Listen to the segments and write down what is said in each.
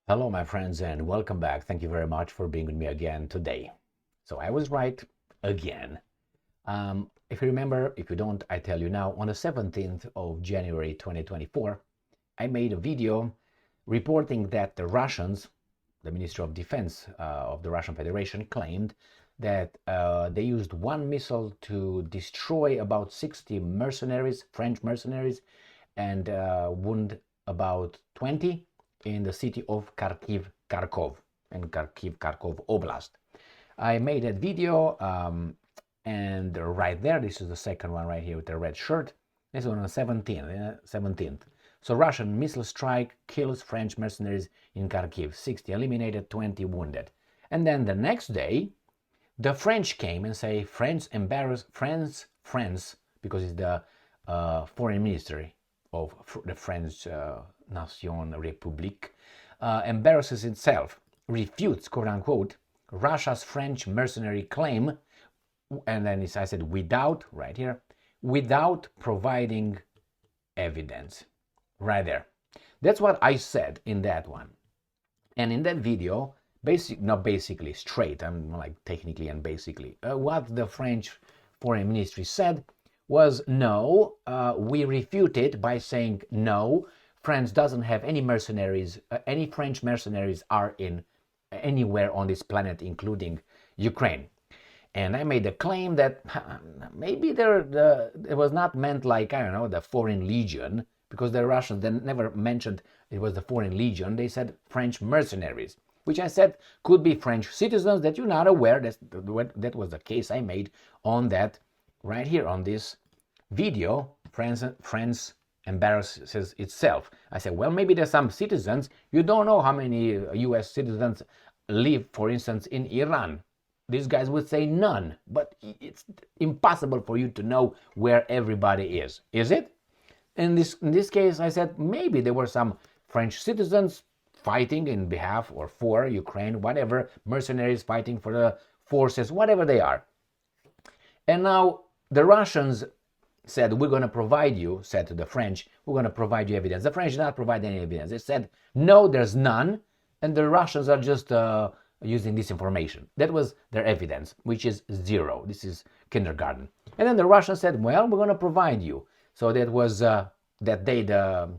Hello, my friends, and welcome back. Thank you very much for being with me again today. So I was right again. If you remember, if you don't, I tell you now, on the 17th of January 2024, I made a video reporting that the Russians, the Ministry of Defense of the Russian Federation, claimed that they used one missile to destroy about 60 mercenaries, French mercenaries, and wound about 20 in the city of Kharkov Oblast. I made that video, and right there, this is the second one right here with the red shirt. This one on the 17th. So Russian missile strike kills French mercenaries in Kharkiv, 60 eliminated, 20 wounded. And then the next day, the French came and say France embarrassed France, because it's the foreign ministry of the French Nation République, embarrasses itself, refutes, quote unquote, Russia's French mercenary claim, and then I said without, right here, without providing evidence, right there. That's what I said in that one. And in that video, not basically, straight, I'm like technically and basically, what the French foreign ministry said was no, we refute it by saying no, France doesn't have any mercenaries, any French mercenaries are in anywhere on this planet, including Ukraine. And I made a claim that maybe it was not meant like, I don't know, the Foreign Legion, because the Russians they never mentioned it was the Foreign Legion. They said French mercenaries, which I said could be French citizens that you're not aware. That was the case I made on that right here on this video. France embarrasses itself. I said, well, maybe there's some citizens. You don't know how many US citizens live, for instance, in Iran. These guys would say none, but it's impossible for you to know where everybody is it? In this case, I said maybe there were some French citizens fighting in behalf or for Ukraine, whatever, mercenaries fighting for the forces, whatever they are. And now the Russians said, we're going to provide you, said to the French, we're going to provide you evidence. The French did not provide any evidence. They said, no, there's none, and the Russians are just using this information. That was their evidence, which is zero. This is kindergarten. And then the Russians said, well, we're going to provide you. So that was that day the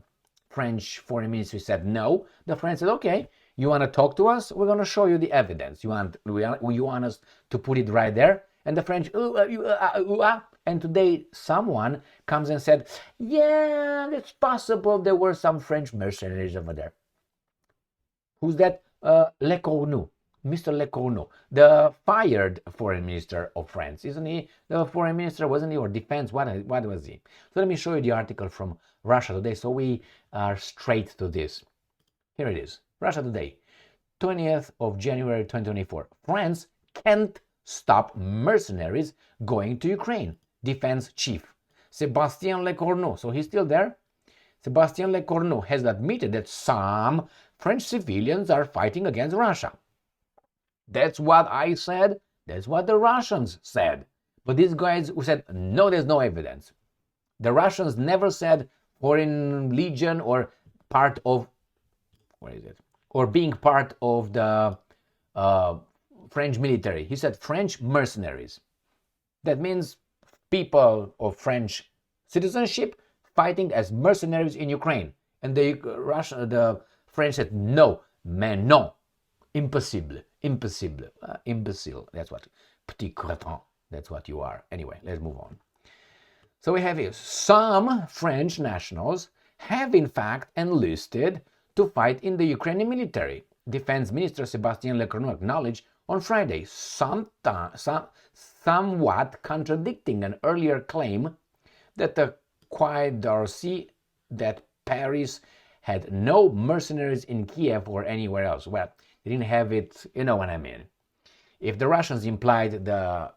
French foreign ministry said no. The French said, okay, you want to talk to us? We're going to show you the evidence. You want us to put it right there? And the French, and today someone comes and said, yeah, it's possible there were some French mercenaries over there. Who's that? Lecornu. Mr. Lecornu, the fired foreign minister of France, isn't he? The foreign minister, wasn't he, or defense? What was he? So let me show you the article from Russia Today, so we are straight to this. Here it is. Russia Today, 20th of January 2024. France can't stop mercenaries going to Ukraine. Defense chief Sébastien Lecornu. So he's still there. Sébastien Lecornu has admitted that some French civilians are fighting against Russia. That's what I said. That's what the Russians said. But these guys who said, no, there's no evidence. The Russians never said Foreign Legion or part of, or being part of the French military. He said French mercenaries. That means people of French citizenship fighting as mercenaries in Ukraine. And the French said, no, mais non, impossible. Imbecile. That's what. Petit cretin. That's what you are. Anyway, let's move on. So we have here, some French nationals have in fact enlisted to fight in the Ukrainian military. Defense Minister Sébastien Lecornu acknowledged on Friday, somewhat contradicting an earlier claim that the Quai d'Orsay that Paris had no mercenaries in Kiev or anywhere else. Well, they didn't have it, you know what I mean. If the Russians implied the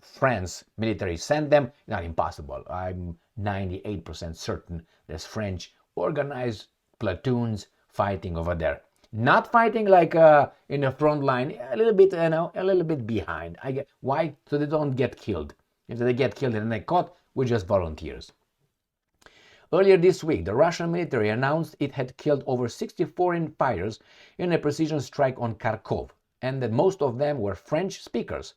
France military sent them, not impossible. I'm 98% certain there's French organized platoons fighting over there. Not fighting like in the front line, a little bit behind. Why? So they don't get killed. If they get killed and they're caught, we're just volunteers. Earlier this week, the Russian military announced it had killed over 60 foreign fighters in a precision strike on Kharkov, and that most of them were French speakers.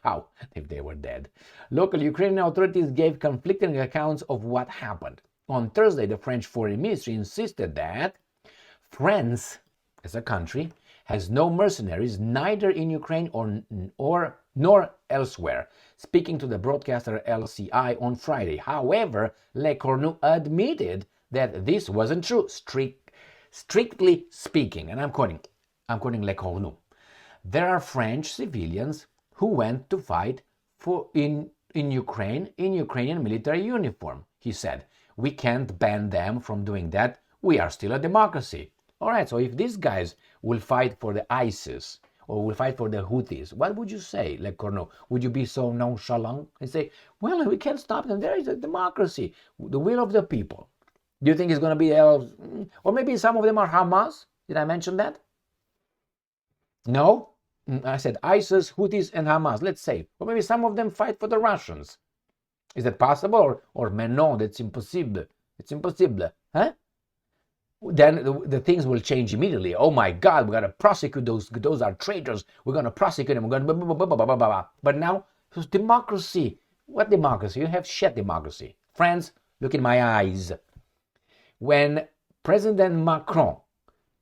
How if they were dead? Local Ukrainian authorities gave conflicting accounts of what happened. On Thursday, the French Foreign Ministry insisted that France, as a country, has no mercenaries neither in Ukraine nor elsewhere, speaking to the broadcaster LCI on Friday. However, Le Cornu admitted that this wasn't true, strictly speaking. And I'm quoting Le Cornu. There are French civilians who went to fight in Ukraine in Ukrainian military uniform, he said. We can't ban them from doing that. We are still a democracy. All right, so if these guys will fight for the ISIS or will fight for the Houthis, what would you say, Le Cornu? Would you be so nonchalant and say, well, we can't stop them. There is a democracy, the will of the people. Do you think it's going to be, or maybe some of them are Hamas? Did I mention that? No? I said ISIS, Houthis, and Hamas, let's say. Or maybe some of them fight for the Russians. Is that possible? Or mais non, that's impossible. It's impossible. Huh? Then the things will change immediately. Oh my God, we got to prosecute those are traitors. We're going to prosecute them. We're going to blah, blah, blah, blah, blah, blah. But now, it's democracy. What democracy? You have shit democracy. Friends, look in my eyes. When President Macron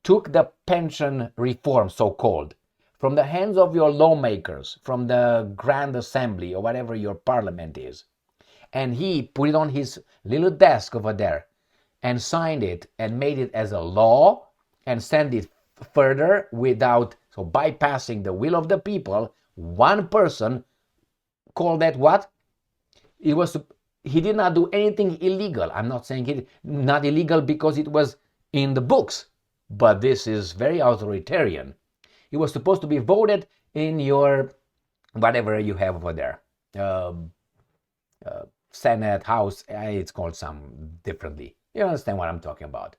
took the pension reform, so-called, from the hands of your lawmakers, from the Grand Assembly or whatever your parliament is, and he put it on his little desk over there and signed it and made it as a law and sent it further without, so bypassing the will of the people, one person called that what? He did not do anything illegal. I'm not saying it not illegal because it was in the books, but this is very authoritarian. It was supposed to be voted in your, whatever you have over there, Senate, House, it's called some differently. You understand what I'm talking about.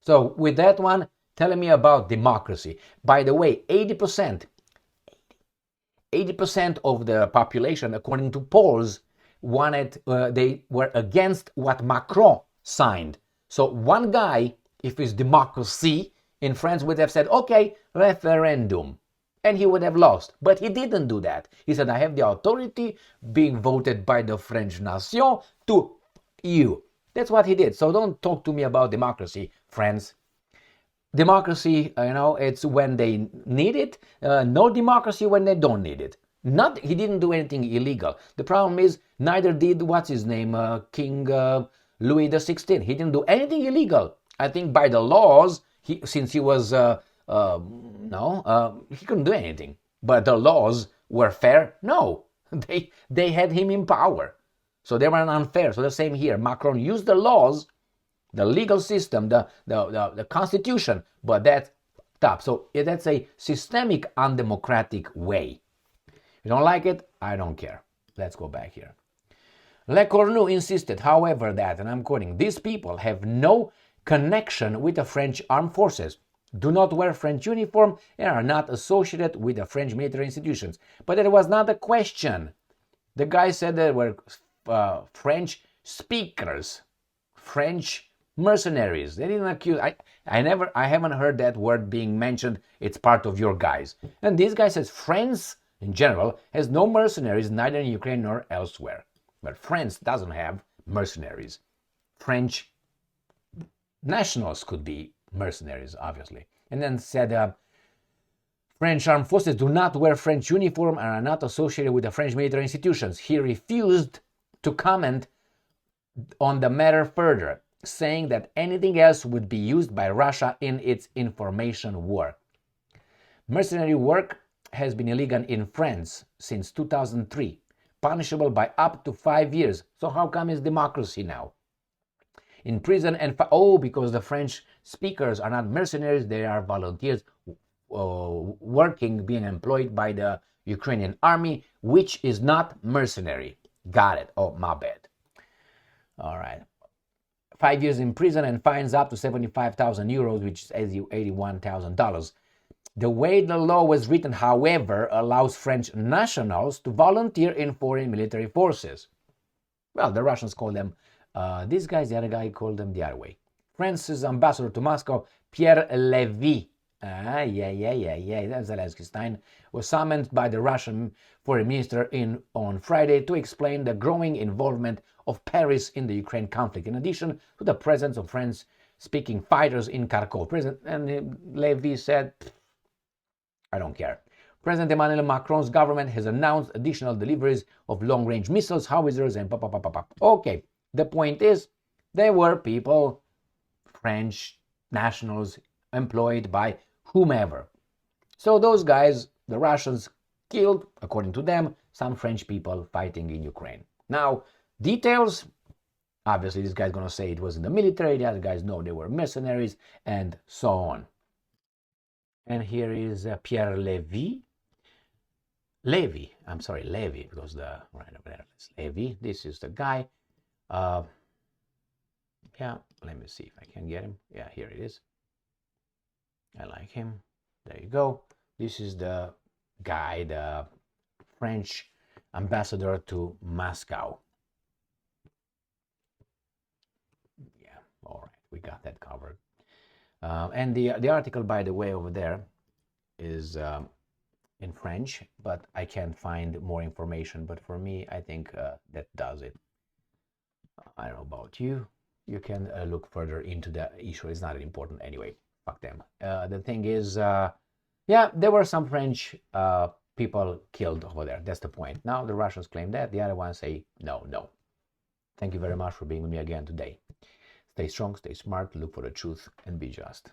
So with that one, telling me about democracy. By the way, 80% of the population, according to polls, they were against what Macron signed. So one guy, if it's democracy, in France would have said, okay, referendum. And he would have lost. But he didn't do that. He said, I have the authority being voted by the French nation to you. That's what he did. So don't talk to me about democracy, friends. Democracy, it's when they need it. No democracy when they don't need it. He didn't do anything illegal. The problem is, neither did, King Louis XVI. He didn't do anything illegal. I think by the laws, since he was, he couldn't do anything. But the laws were fair? No. They had him in power. So they were unfair. So the same here. Macron used the laws, the legal system, the constitution, but that's top. So that's a systemic undemocratic way. You don't like it? I don't care. Let's go back here. Le Cornu insisted, however, that, and I'm quoting, these people have no connection with the French armed forces, do not wear French uniform, and are not associated with the French military institutions. But that was not the question. The guy said there were French speakers, French mercenaries. They didn't accuse. I haven't heard that word being mentioned. It's part of your guys. And this guy says France, in general, has no mercenaries neither in Ukraine nor elsewhere. But France doesn't have mercenaries. French nationals could be mercenaries, obviously. And then said, French armed forces do not wear French uniform and are not associated with the French military institutions. He refused to comment on the matter further, saying that anything else would be used by Russia in its information war. Mercenary work has been illegal in France since 2003, punishable by up to 5 years. So how come it's democracy now? In prison because the French speakers are not mercenaries, they are volunteers being employed by the Ukrainian army, which is not mercenary. Got it. Oh, my bad. All right. 5 years in prison and fines up to 75,000 euros, which is $81,000. The way the law was written, however, allows French nationals to volunteer in foreign military forces. Well, the Russians call them These guys, the other guy called them the other way. France's ambassador to Moscow, Pierre Levy, Zelensky Stein, was summoned by the Russian foreign minister on Friday to explain the growing involvement of Paris in the Ukraine conflict, in addition to the presence of French-speaking fighters in Kharkov. And Levy said, I don't care. President Emmanuel Macron's government has announced additional deliveries of long-range missiles, howitzers, and Okay, the point is, there were people, French nationals, employed by whomever. So those guys, the Russians, killed, according to them, some French people fighting in Ukraine. Now, details, obviously this guy's going to say it was in the military, the other guys know they were mercenaries, and so on. And here is Pierre Levy, because the right over there is Levy. This is the guy. Yeah, let me see if I can get him. Yeah, here it is. I like him. There you go. This is the guy, the French ambassador to Moscow. Yeah, all right, we got that covered. And the article, by the way, over there is in French, but I can't find more information. But for me, I think that does it. I don't know about you. You can look further into the issue. It's not important anyway. Fuck them. The thing is, yeah, there were some French people killed over there. That's the point. Now the Russians claim that. The other ones say no, no. Thank you very much for being with me again today. Stay strong, stay smart, look for the truth, and be just.